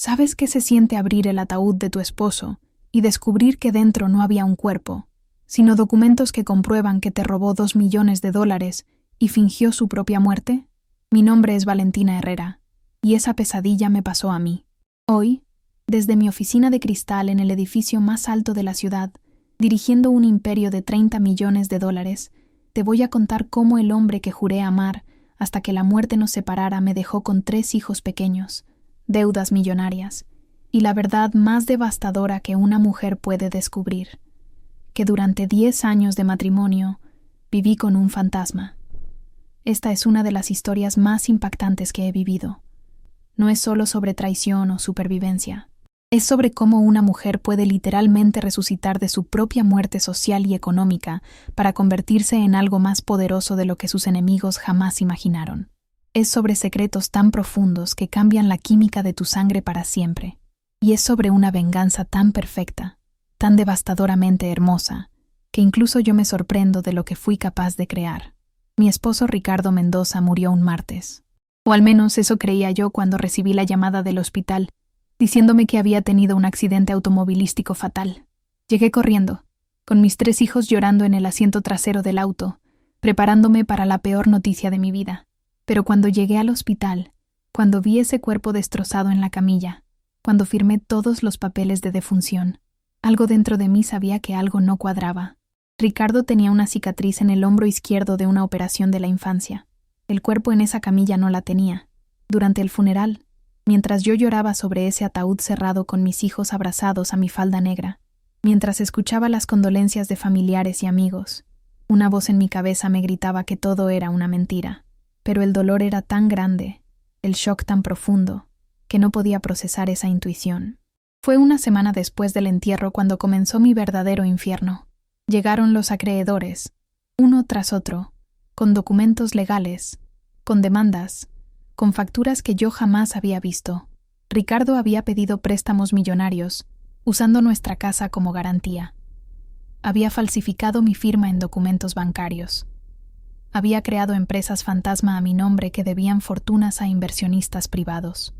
¿Sabes qué se siente abrir el ataúd de tu esposo y descubrir que dentro no había un cuerpo, sino documentos que comprueban que te robó $2 millones y fingió su propia muerte? Mi nombre es Valentina Herrera, y esa pesadilla me pasó a mí. Hoy, desde mi oficina de cristal en el edificio más alto de la ciudad, dirigiendo un imperio de $30 millones, te voy a contar cómo el hombre que juré amar hasta que la muerte nos separara me dejó con 3 hijos pequeños, deudas millonarias, y la verdad más devastadora que una mujer puede descubrir, que durante 10 años de matrimonio viví con un fantasma. Esta es una de las historias más impactantes que he vivido. No es solo sobre traición o supervivencia. Es sobre cómo una mujer puede literalmente resucitar de su propia muerte social y económica para convertirse en algo más poderoso de lo que sus enemigos jamás imaginaron. Es sobre secretos tan profundos que cambian la química de tu sangre para siempre. Y es sobre una venganza tan perfecta, tan devastadoramente hermosa, que incluso yo me sorprendo de lo que fui capaz de crear. Mi esposo Ricardo Mendoza murió un martes. O al menos eso creía yo cuando recibí la llamada del hospital, diciéndome que había tenido un accidente automovilístico fatal. Llegué corriendo, con mis 3 hijos llorando en el asiento trasero del auto, preparándome para la peor noticia de mi vida. Pero cuando llegué al hospital, cuando vi ese cuerpo destrozado en la camilla, cuando firmé todos los papeles de defunción, algo dentro de mí sabía que algo no cuadraba. Ricardo tenía una cicatriz en el hombro izquierdo de una operación de la infancia. El cuerpo en esa camilla no la tenía. Durante el funeral, mientras yo lloraba sobre ese ataúd cerrado con mis hijos abrazados a mi falda negra, mientras escuchaba las condolencias de familiares y amigos, una voz en mi cabeza me gritaba que todo era una mentira. Pero el dolor era tan grande, el shock tan profundo, que no podía procesar esa intuición. Fue una semana después del entierro cuando comenzó mi verdadero infierno. Llegaron los acreedores, uno tras otro, con documentos legales, con demandas, con facturas que yo jamás había visto. Ricardo había pedido préstamos millonarios, usando nuestra casa como garantía. Había falsificado mi firma en documentos bancarios. Había creado empresas fantasma a mi nombre que debían fortunas a inversionistas privados.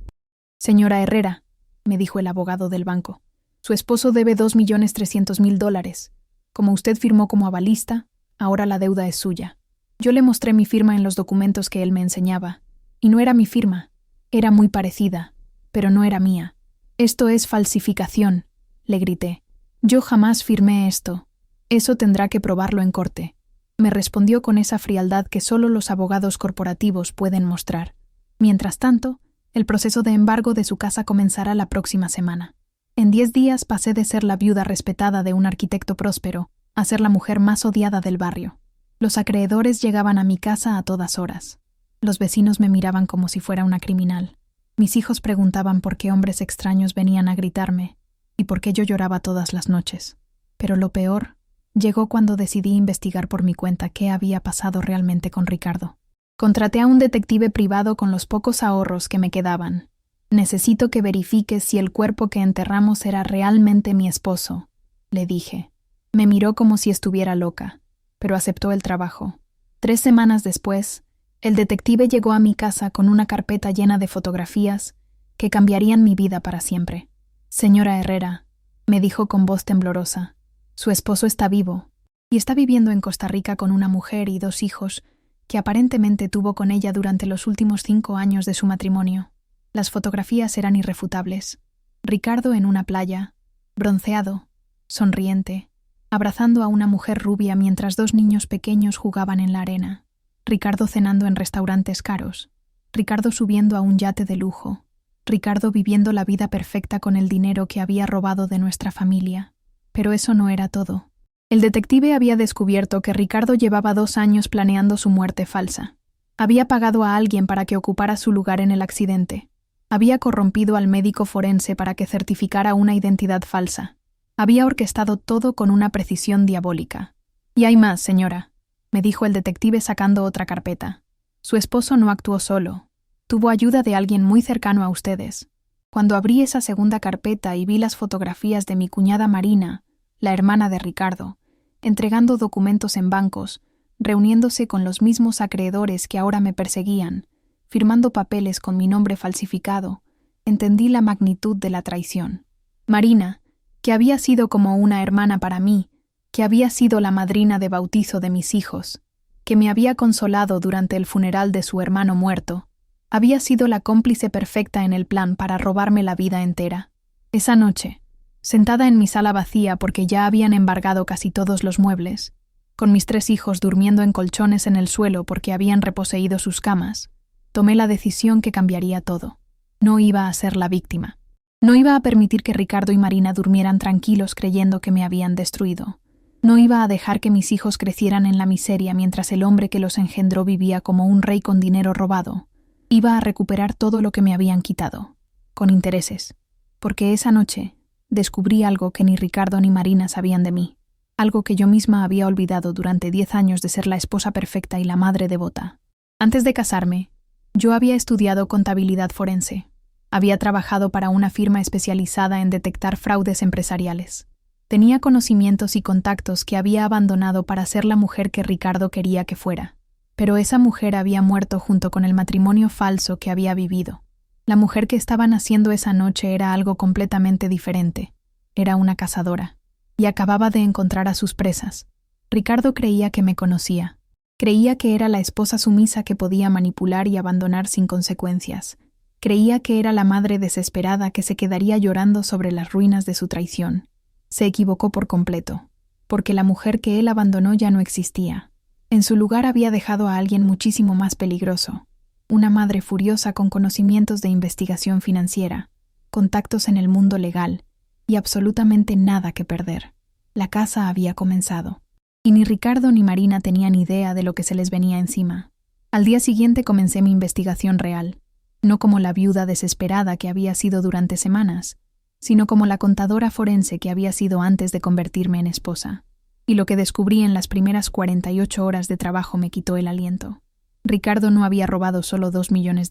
Señora Herrera, me dijo el abogado del banco, su esposo debe $2.300.000. Como usted firmó como avalista, ahora la deuda es suya. Yo le mostré mi firma en los documentos que él me enseñaba, y no era mi firma, era muy parecida, pero no era mía. Esto es falsificación, le grité. Yo jamás firmé esto. Eso tendrá que probarlo en corte. Me respondió con esa frialdad que solo los abogados corporativos pueden mostrar. Mientras tanto, el proceso de embargo de su casa comenzará la próxima semana. En 10 días pasé de ser la viuda respetada de un arquitecto próspero a ser la mujer más odiada del barrio. Los acreedores llegaban a mi casa a todas horas. Los vecinos me miraban como si fuera una criminal. Mis hijos preguntaban por qué hombres extraños venían a gritarme y por qué yo lloraba todas las noches. Pero lo peor llegó cuando decidí investigar por mi cuenta qué había pasado realmente con Ricardo. Contraté a un detective privado con los pocos ahorros que me quedaban. Necesito que verifiques si el cuerpo que enterramos era realmente mi esposo, le dije. Me miró como si estuviera loca, pero aceptó el trabajo. 3 semanas después, el detective llegó a mi casa con una carpeta llena de fotografías que cambiarían mi vida para siempre. Señora Herrera, me dijo con voz temblorosa, su esposo está vivo y está viviendo en Costa Rica con una mujer y 2 hijos que aparentemente tuvo con ella durante los últimos 5 años de su matrimonio. Las fotografías eran irrefutables. Ricardo en una playa, bronceado, sonriente, abrazando a una mujer rubia mientras 2 niños pequeños jugaban en la arena. Ricardo cenando en restaurantes caros. Ricardo subiendo a un yate de lujo. Ricardo viviendo la vida perfecta con el dinero que había robado de nuestra familia. Pero eso no era todo. El detective había descubierto que Ricardo llevaba 2 años planeando su muerte falsa. Había pagado a alguien para que ocupara su lugar en el accidente. Había corrompido al médico forense para que certificara una identidad falsa. Había orquestado todo con una precisión diabólica. Y hay más, señora, me dijo el detective sacando otra carpeta. Su esposo no actuó solo. Tuvo ayuda de alguien muy cercano a ustedes. Cuando abrí esa segunda carpeta y vi las fotografías de mi cuñada Marina, la hermana de Ricardo, entregando documentos en bancos, reuniéndose con los mismos acreedores que ahora me perseguían, firmando papeles con mi nombre falsificado, entendí la magnitud de la traición. Marina, que había sido como una hermana para mí, que había sido la madrina de bautizo de mis hijos, que me había consolado durante el funeral de su hermano muerto, había sido la cómplice perfecta en el plan para robarme la vida entera. Esa noche, sentada en mi sala vacía porque ya habían embargado casi todos los muebles, con mis 3 hijos durmiendo en colchones en el suelo porque habían reposeído sus camas, tomé la decisión que cambiaría todo. No iba a ser la víctima. No iba a permitir que Ricardo y Marina durmieran tranquilos creyendo que me habían destruido. No iba a dejar que mis hijos crecieran en la miseria mientras el hombre que los engendró vivía como un rey con dinero robado. Iba a recuperar todo lo que me habían quitado, con intereses, porque esa noche descubrí algo que ni Ricardo ni Marina sabían de mí, algo que yo misma había olvidado durante 10 años de ser la esposa perfecta y la madre devota. Antes de casarme, yo había estudiado contabilidad forense. Había trabajado para una firma especializada en detectar fraudes empresariales. Tenía conocimientos y contactos que había abandonado para ser la mujer que Ricardo quería que fuera. Pero esa mujer había muerto junto con el matrimonio falso que había vivido. La mujer que estaba naciendo esa noche era algo completamente diferente. Era una cazadora. Y acababa de encontrar a sus presas. Ricardo creía que me conocía. Creía que era la esposa sumisa que podía manipular y abandonar sin consecuencias. Creía que era la madre desesperada que se quedaría llorando sobre las ruinas de su traición. Se equivocó por completo, porque la mujer que él abandonó ya no existía. En su lugar había dejado a alguien muchísimo más peligroso, una madre furiosa con conocimientos de investigación financiera, contactos en el mundo legal y absolutamente nada que perder. La caza había comenzado, y ni Ricardo ni Marina tenían idea de lo que se les venía encima. Al día siguiente comencé mi investigación real, no como la viuda desesperada que había sido durante semanas, sino como la contadora forense que había sido antes de convertirme en esposa. Y lo que descubrí en las primeras 48 horas de trabajo me quitó el aliento. Ricardo no había robado solo $2 millones.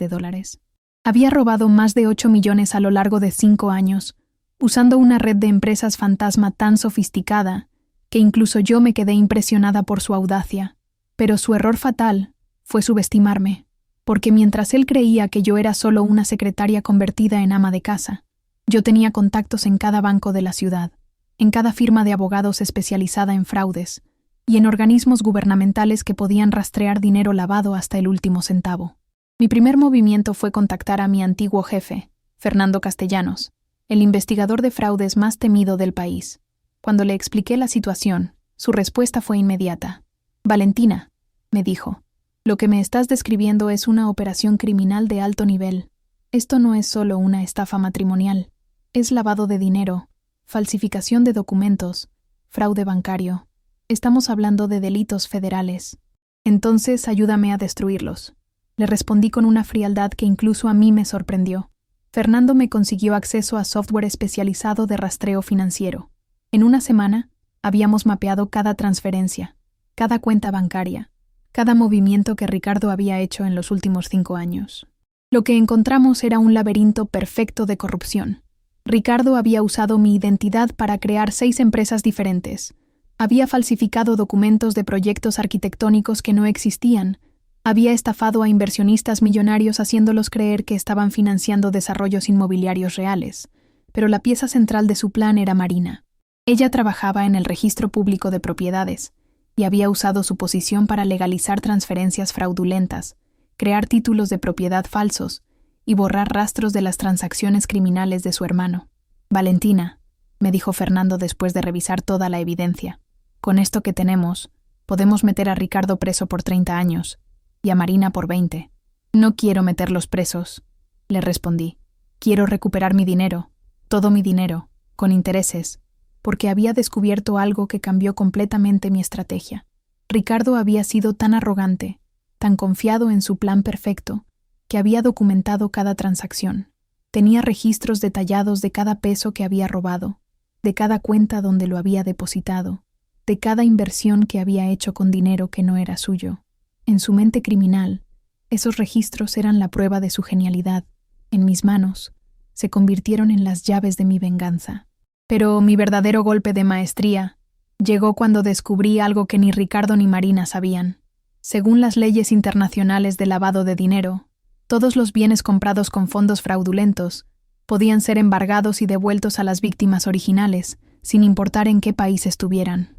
Había robado más de 8 millones a lo largo de 5 años, usando una red de empresas fantasma tan sofisticada que incluso yo me quedé impresionada por su audacia. Pero su error fatal fue subestimarme, porque mientras él creía que yo era solo una secretaria convertida en ama de casa, yo tenía contactos en cada banco de la ciudad, en cada firma de abogados especializada en fraudes y en organismos gubernamentales que podían rastrear dinero lavado hasta el último centavo. Mi primer movimiento fue contactar a mi antiguo jefe, Fernando Castellanos, el investigador de fraudes más temido del país. Cuando le expliqué la situación, su respuesta fue inmediata. «Valentina», me dijo, «lo que me estás describiendo es una operación criminal de alto nivel. Esto no es solo una estafa matrimonial. Es lavado de dinero, falsificación de documentos, fraude bancario. Estamos hablando de delitos federales. Entonces ayúdame a destruirlos». Le respondí con una frialdad que incluso a mí me sorprendió. Fernando me consiguió acceso a software especializado de rastreo financiero. En una semana, habíamos mapeado cada transferencia, cada cuenta bancaria, cada movimiento que Ricardo había hecho en los últimos 5 años. Lo que encontramos era un laberinto perfecto de corrupción. Ricardo había usado mi identidad para crear 6 empresas diferentes. Había falsificado documentos de proyectos arquitectónicos que no existían. Había estafado a inversionistas millonarios haciéndolos creer que estaban financiando desarrollos inmobiliarios reales. Pero la pieza central de su plan era Marina. Ella trabajaba en el registro público de propiedades y había usado su posición para legalizar transferencias fraudulentas, crear títulos de propiedad falsos y borrar rastros de las transacciones criminales de su hermano. «Valentina», me dijo Fernando después de revisar toda la evidencia, «con esto que tenemos, podemos meter a Ricardo preso por 30 años y a Marina por 20. «No quiero meterlos presos», le respondí. «Quiero recuperar mi dinero, todo mi dinero, con intereses», porque había descubierto algo que cambió completamente mi estrategia. Ricardo había sido tan arrogante, tan confiado en su plan perfecto, que había documentado cada transacción. Tenía registros detallados de cada peso que había robado, de cada cuenta donde lo había depositado, de cada inversión que había hecho con dinero que no era suyo. En su mente criminal, esos registros eran la prueba de su genialidad. En mis manos, se convirtieron en las llaves de mi venganza. Pero mi verdadero golpe de maestría llegó cuando descubrí algo que ni Ricardo ni Marina sabían. Según las leyes internacionales de lavado de dinero, todos los bienes comprados con fondos fraudulentos Podían ser embargados y devueltos a las víctimas originales, sin importar en qué país estuvieran.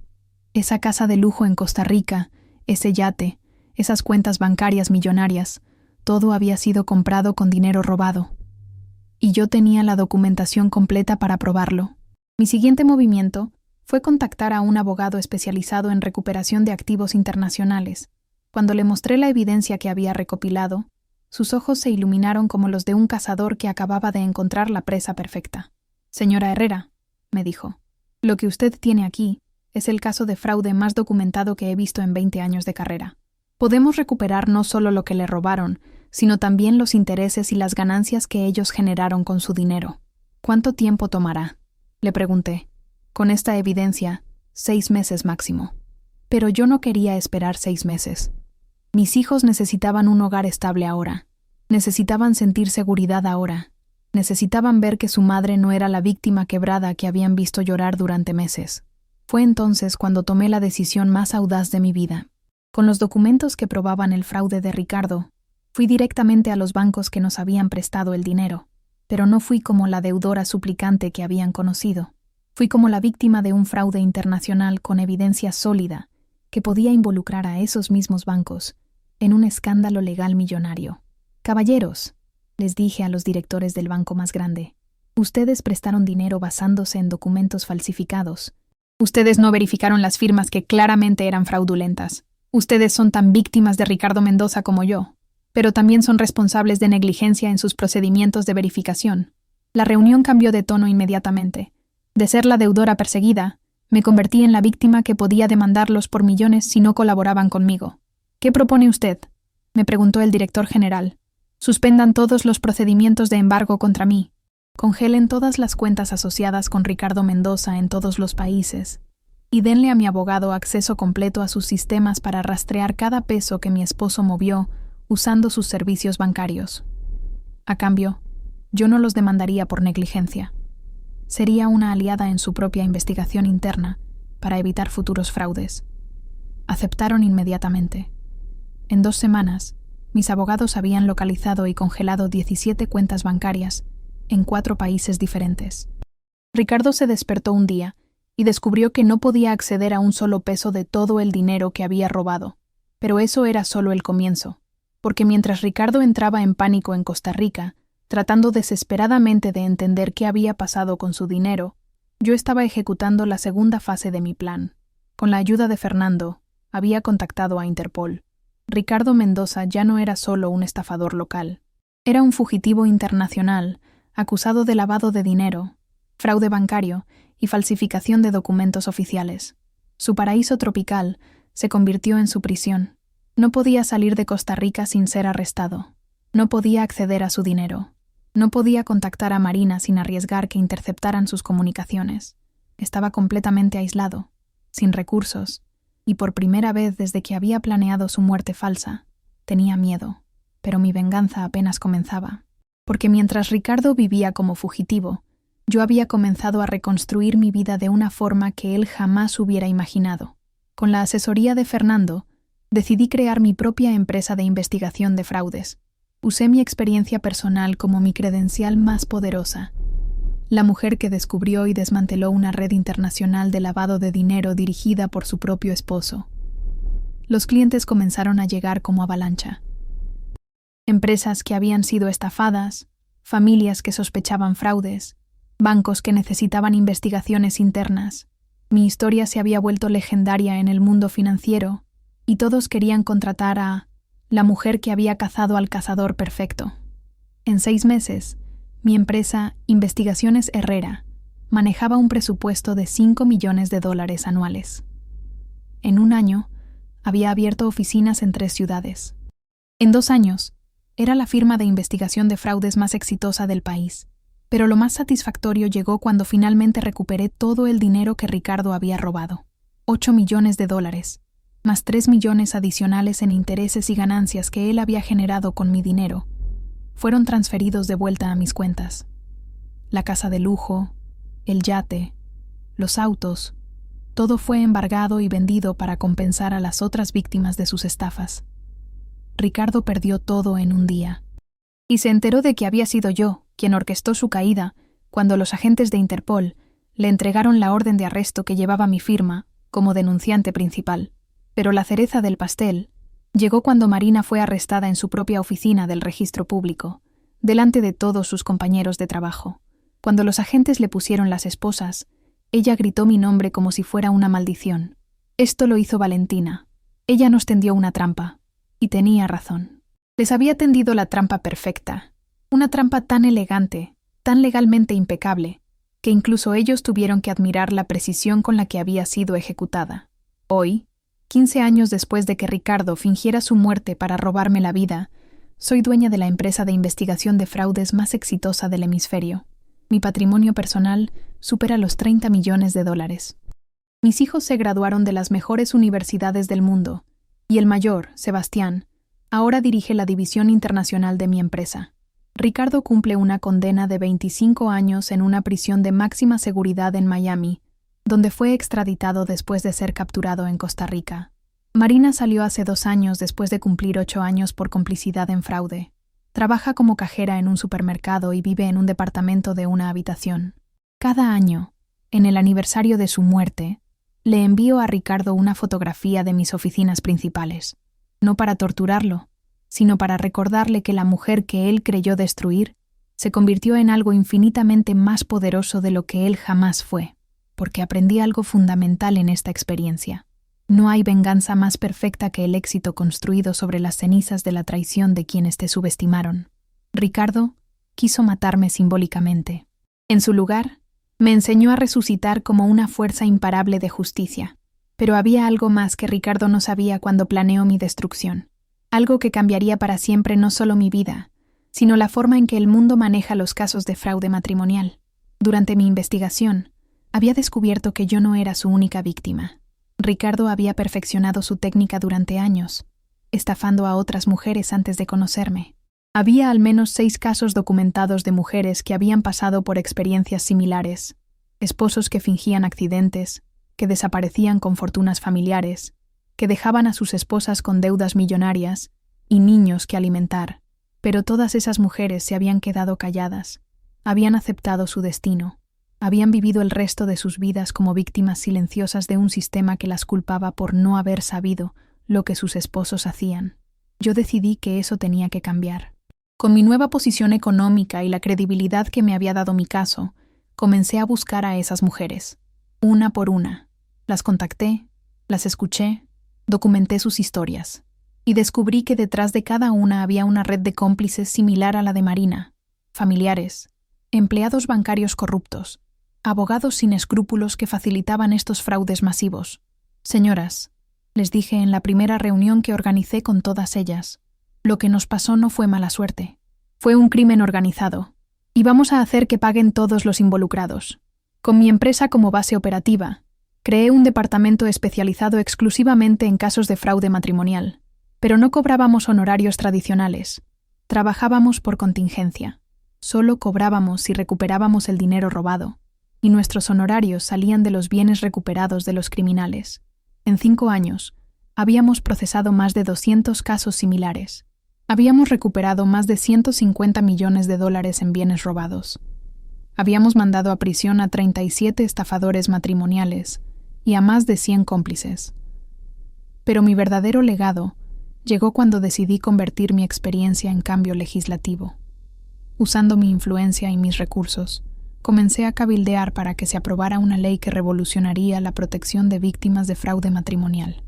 Esa casa de lujo en Costa Rica, ese yate, esas cuentas bancarias millonarias, todo había sido comprado con dinero robado. Y yo tenía la documentación completa para probarlo. Mi siguiente movimiento fue contactar a un abogado especializado en recuperación de activos internacionales. Cuando le mostré la evidencia que había recopilado, sus ojos se iluminaron como los de un cazador que acababa de encontrar la presa perfecta. «Señora Herrera», me dijo, «lo que usted tiene aquí es el caso de fraude más documentado que he visto en 20 años de carrera. Podemos recuperar no solo lo que le robaron, sino también los intereses y las ganancias que ellos generaron con su dinero». «¿Cuánto tiempo tomará?», le pregunté. «Con esta evidencia, 6 meses máximo». Pero yo no quería esperar 6 meses. Mis hijos necesitaban un hogar estable ahora. Necesitaban sentir seguridad ahora. Necesitaban ver que su madre no era la víctima quebrada que habían visto llorar durante meses. Fue entonces cuando tomé la decisión más audaz de mi vida. Con los documentos que probaban el fraude de Ricardo, fui directamente a los bancos que nos habían prestado el dinero, pero no fui como la deudora suplicante que habían conocido. Fui como la víctima de un fraude internacional con evidencia sólida que podía involucrar a esos mismos bancos en un escándalo legal millonario. «Caballeros», les dije a los directores del banco más grande, «ustedes prestaron dinero basándose en documentos falsificados. Ustedes no verificaron las firmas que claramente eran fraudulentas. Ustedes son tan víctimas de Ricardo Mendoza como yo, pero también son responsables de negligencia en sus procedimientos de verificación». La reunión cambió de tono inmediatamente. De ser la deudora perseguida, me convertí en la víctima que podía demandarlos por millones si no colaboraban conmigo. «¿Qué propone usted?», me preguntó el director general. «Suspendan todos los procedimientos de embargo contra mí. Congelen todas las cuentas asociadas con Ricardo Mendoza en todos los países. Y denle a mi abogado acceso completo a sus sistemas para rastrear cada peso que mi esposo movió usando sus servicios bancarios. A cambio, yo no los demandaría por negligencia. Sería una aliada en su propia investigación interna para evitar futuros fraudes». Aceptaron inmediatamente. En 2 semanas, mis abogados habían localizado y congelado 17 cuentas bancarias en 4 países diferentes. Ricardo se despertó un día y descubrió que no podía acceder a un solo peso de todo el dinero que había robado. Pero eso era solo el comienzo, porque mientras Ricardo entraba en pánico en Costa Rica, tratando desesperadamente de entender qué había pasado con su dinero, yo estaba ejecutando la segunda fase de mi plan. Con la ayuda de Fernando, había contactado a Interpol. Ricardo Mendoza ya no era solo un estafador local. Era un fugitivo internacional, acusado de lavado de dinero, fraude bancario y falsificación de documentos oficiales. Su paraíso tropical se convirtió en su prisión. No podía salir de Costa Rica sin ser arrestado. No podía acceder a su dinero. No podía contactar a Marina sin arriesgar que interceptaran sus comunicaciones. Estaba completamente aislado, sin recursos, y por primera vez desde que había planeado su muerte falsa, tenía miedo. Pero mi venganza apenas comenzaba. Porque mientras Ricardo vivía como fugitivo, yo había comenzado a reconstruir mi vida de una forma que él jamás hubiera imaginado. Con la asesoría de Fernando, decidí crear mi propia empresa de investigación de fraudes. Usé mi experiencia personal como mi credencial más poderosa. La mujer que descubrió y desmanteló una red internacional de lavado de dinero dirigida por su propio esposo. Los clientes comenzaron a llegar como avalancha. Empresas que habían sido estafadas, familias que sospechaban fraudes, bancos que necesitaban investigaciones internas. Mi historia se había vuelto legendaria en el mundo financiero y todos querían contratar a la mujer que había cazado al cazador perfecto. En 6 meses, mi empresa, Investigaciones Herrera, manejaba un presupuesto de $5 millones anuales. En 1 año, había abierto oficinas en 3 ciudades. En 2 años, era la firma de investigación de fraudes más exitosa del país. Pero lo más satisfactorio llegó cuando finalmente recuperé todo el dinero que Ricardo había robado. $8 millones, más 3 millones adicionales en intereses y ganancias que él había generado con mi dinero, fueron transferidos de vuelta a mis cuentas. La casa de lujo, el yate, los autos, todo fue embargado y vendido para compensar a las otras víctimas de sus estafas. Ricardo perdió todo en un día. Y se enteró de que había sido yo quien orquestó su caída cuando los agentes de Interpol le entregaron la orden de arresto que llevaba mi firma como denunciante principal. Pero la cereza del pastel llegó cuando Marina fue arrestada en su propia oficina del registro público, delante de todos sus compañeros de trabajo. Cuando los agentes le pusieron las esposas, ella gritó mi nombre como si fuera una maldición. Esto lo hizo Valentina. Ella nos tendió una trampa, y tenía razón. Les había tendido la trampa perfecta, una trampa tan elegante, tan legalmente impecable, que incluso ellos tuvieron que admirar la precisión con la que había sido ejecutada. Hoy, 15 años después de que Ricardo fingiera su muerte para robarme la vida, soy dueña de la empresa de investigación de fraudes más exitosa del hemisferio. Mi patrimonio personal supera los 30 millones de dólares. Mis hijos se graduaron de las mejores universidades del mundo, y el mayor, Sebastián, ahora dirige la división internacional de mi empresa. Ricardo cumple una condena de 25 años en una prisión de máxima seguridad en Miami, donde fue extraditado después de ser capturado en Costa Rica. Marina salió hace 2 años después de cumplir 8 años por complicidad en fraude. Trabaja como cajera en un supermercado y vive en un departamento de una habitación. Cada año, en el aniversario de su muerte, le envío a Ricardo una fotografía de mis oficinas principales, no para torturarlo, sino para recordarle que la mujer que él creyó destruir se convirtió en algo infinitamente más poderoso de lo que él jamás fue, porque aprendí algo fundamental en esta experiencia. No hay venganza más perfecta que el éxito construido sobre las cenizas de la traición de quienes te subestimaron. Ricardo quiso matarme simbólicamente. En su lugar, me enseñó a resucitar como una fuerza imparable de justicia. Pero había algo más que Ricardo no sabía cuando planeó mi destrucción. Algo que cambiaría para siempre no solo mi vida, sino la forma en que el mundo maneja los casos de fraude matrimonial. Durante mi investigación, había descubierto que yo no era su única víctima. Ricardo había perfeccionado su técnica durante años, estafando a otras mujeres antes de conocerme. Había al menos 6 casos documentados de mujeres que habían pasado por experiencias similares, esposos que fingían accidentes, que desaparecían con fortunas familiares, que dejaban a sus esposas con deudas millonarias y niños que alimentar. Pero todas esas mujeres se habían quedado calladas, habían aceptado su destino. Habían vivido el resto de sus vidas como víctimas silenciosas de un sistema que las culpaba por no haber sabido lo que sus esposos hacían. Yo decidí que eso tenía que cambiar. Con mi nueva posición económica y la credibilidad que me había dado mi caso, comencé a buscar a esas mujeres, una por una. Las contacté, las escuché, documenté sus historias, y descubrí que detrás de cada una había una red de cómplices similar a la de Marina, familiares, empleados bancarios corruptos, abogados sin escrúpulos que facilitaban estos fraudes masivos. Señoras, les dije en la primera reunión que organicé con todas ellas, lo que nos pasó no fue mala suerte. Fue un crimen organizado, y vamos a hacer que paguen todos los involucrados. Con mi empresa como base operativa, creé un departamento especializado exclusivamente en casos de fraude matrimonial, pero no cobrábamos honorarios tradicionales. Trabajábamos por contingencia. Solo cobrábamos si recuperábamos el dinero robado, y nuestros honorarios salían de los bienes recuperados de los criminales. En 5 años, habíamos procesado más de 200 casos similares. Habíamos recuperado más de 150 millones de dólares en bienes robados. Habíamos mandado a prisión a 37 estafadores matrimoniales y a más de 100 cómplices. Pero mi verdadero legado llegó cuando decidí convertir mi experiencia en cambio legislativo. Usando mi influencia y mis recursos, comencé a cabildear para que se aprobara una ley que revolucionaría la protección de víctimas de fraude matrimonial.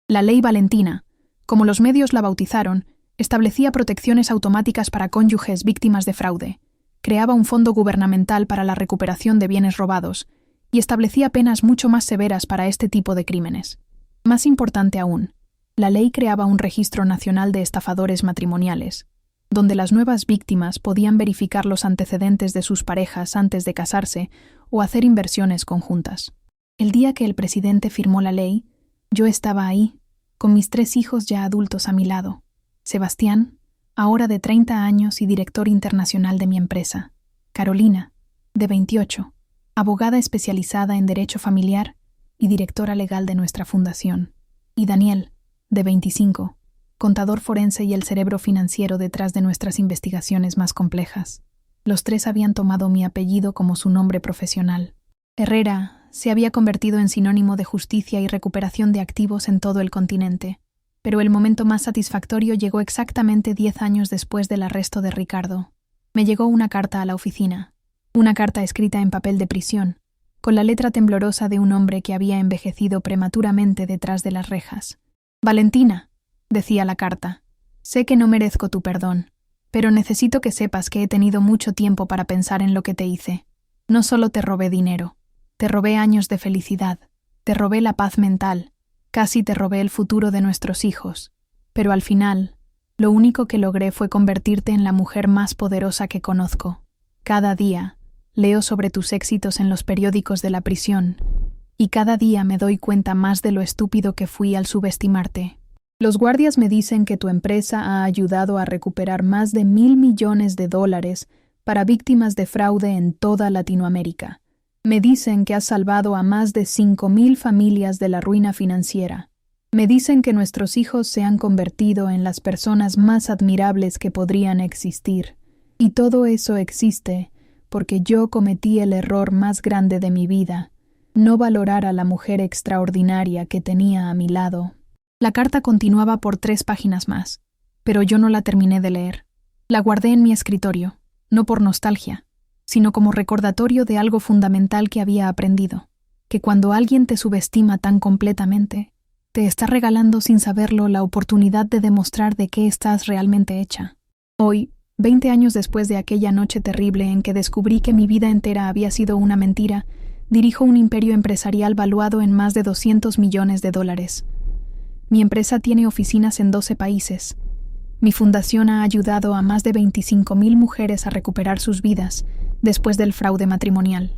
La Ley Valentina, como los medios la bautizaron, establecía protecciones automáticas para cónyuges víctimas de fraude, creaba un fondo gubernamental para la recuperación de bienes robados y establecía penas mucho más severas para este tipo de crímenes. Más importante aún, la ley creaba un registro nacional de estafadores matrimoniales, donde las nuevas víctimas podían verificar los antecedentes de sus parejas antes de casarse o hacer inversiones conjuntas. El día que el presidente firmó la ley, yo estaba ahí, con mis 3 hijos ya adultos a mi lado. Sebastián, ahora de 30 años y director internacional de mi empresa. Carolina, de 28, abogada especializada en derecho familiar y directora legal de nuestra fundación. Y Daniel, de 25, contador forense y el cerebro financiero detrás de nuestras investigaciones más complejas. Los tres habían tomado mi apellido como su nombre profesional. Herrera se había convertido en sinónimo de justicia y recuperación de activos en todo el continente. Pero el momento más satisfactorio llegó exactamente 10 años después del arresto de Ricardo. Me llegó una carta a la oficina. Una carta escrita en papel de prisión, con la letra temblorosa de un hombre que había envejecido prematuramente detrás de las rejas. «Valentina», decía la carta, «sé que no merezco tu perdón, pero necesito que sepas que he tenido mucho tiempo para pensar en lo que te hice. No solo te robé dinero, te robé años de felicidad, te robé la paz mental, casi te robé el futuro de nuestros hijos, pero al final, lo único que logré fue convertirte en la mujer más poderosa que conozco. Cada día, leo sobre tus éxitos en los periódicos de la prisión, y cada día me doy cuenta más de lo estúpido que fui al subestimarte. Los guardias me dicen que tu empresa ha ayudado a recuperar más de $1.000 millones para víctimas de fraude en toda Latinoamérica. Me dicen que has salvado a más de 5.000 familias de la ruina financiera. Me dicen que nuestros hijos se han convertido en las personas más admirables que podrían existir. Y todo eso existe porque yo cometí el error más grande de mi vida, no valorar a la mujer extraordinaria que tenía a mi lado. La carta continuaba por 3 páginas más, pero yo no la terminé de leer. La guardé en mi escritorio, no por nostalgia, sino como recordatorio de algo fundamental que había aprendido, que cuando alguien te subestima tan completamente, te está regalando sin saberlo la oportunidad de demostrar de qué estás realmente hecha. Hoy, 20 años después de aquella noche terrible en que descubrí que mi vida entera había sido una mentira, dirijo un imperio empresarial valuado en más de $200 millones. Mi empresa tiene oficinas en 12 países. Mi fundación ha ayudado a más de 25.000 mujeres a recuperar sus vidas después del fraude matrimonial.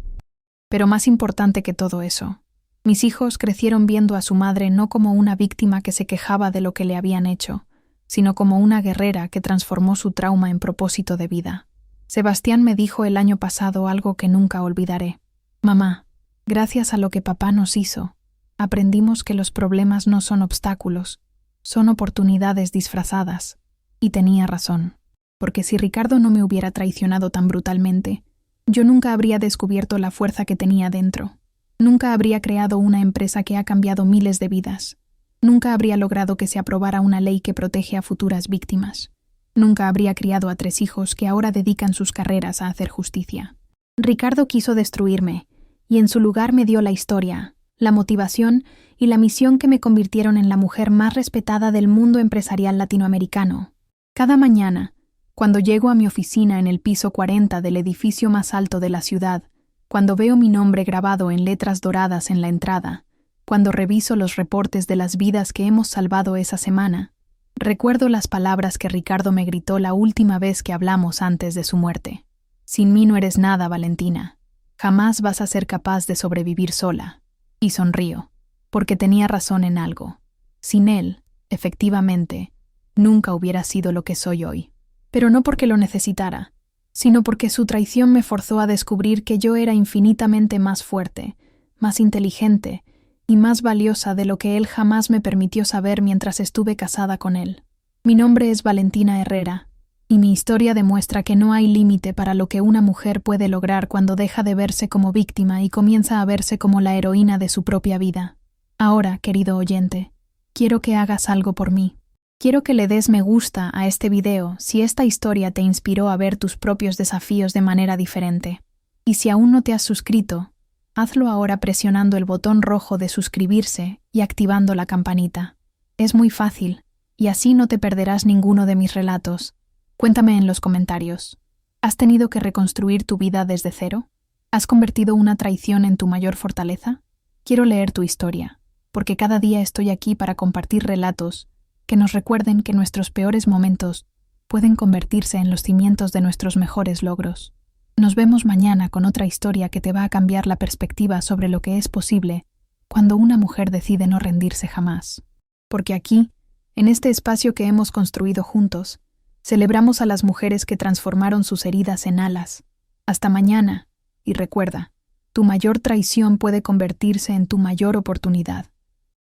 Pero más importante que todo eso, mis hijos crecieron viendo a su madre no como una víctima que se quejaba de lo que le habían hecho, sino como una guerrera que transformó su trauma en propósito de vida. Sebastián me dijo el año pasado algo que nunca olvidaré. «Mamá, gracias a lo que papá nos hizo, aprendimos que los problemas no son obstáculos, son oportunidades disfrazadas». Y tenía razón, porque si Ricardo no me hubiera traicionado tan brutalmente, yo nunca habría descubierto la fuerza que tenía dentro. Nunca habría creado una empresa que ha cambiado miles de vidas. Nunca habría logrado que se aprobara una ley que protege a futuras víctimas. Nunca habría criado a 3 hijos que ahora dedican sus carreras a hacer justicia. Ricardo quiso destruirme, y en su lugar me dio la historia, la motivación y la misión que me convirtieron en la mujer más respetada del mundo empresarial latinoamericano. Cada mañana, cuando llego a mi oficina en el piso 40 del edificio más alto de la ciudad, cuando veo mi nombre grabado en letras doradas en la entrada, cuando reviso los reportes de las vidas que hemos salvado esa semana, recuerdo las palabras que Ricardo me gritó la última vez que hablamos antes de su muerte. «Sin mí no eres nada, Valentina. Jamás vas a ser capaz de sobrevivir sola». Y sonrío, porque tenía razón en algo. Sin él, efectivamente, nunca hubiera sido lo que soy hoy. Pero no porque lo necesitara, sino porque su traición me forzó a descubrir que yo era infinitamente más fuerte, más inteligente y más valiosa de lo que él jamás me permitió saber mientras estuve casada con él. Mi nombre es Valentina Herrera, y mi historia demuestra que no hay límite para lo que una mujer puede lograr cuando deja de verse como víctima y comienza a verse como la heroína de su propia vida. Ahora, querido oyente, quiero que hagas algo por mí. Quiero que le des me gusta a este video si esta historia te inspiró a ver tus propios desafíos de manera diferente. Y si aún no te has suscrito, hazlo ahora presionando el botón rojo de suscribirse y activando la campanita. Es muy fácil, y así no te perderás ninguno de mis relatos. Cuéntame en los comentarios. ¿Has tenido que reconstruir tu vida desde cero? ¿Has convertido una traición en tu mayor fortaleza? Quiero leer tu historia, porque cada día estoy aquí para compartir relatos que nos recuerden que nuestros peores momentos pueden convertirse en los cimientos de nuestros mejores logros. Nos vemos mañana con otra historia que te va a cambiar la perspectiva sobre lo que es posible cuando una mujer decide no rendirse jamás. Porque aquí, en este espacio que hemos construido juntos, celebramos a las mujeres que transformaron sus heridas en alas. Hasta mañana, y recuerda, tu mayor traición puede convertirse en tu mayor oportunidad.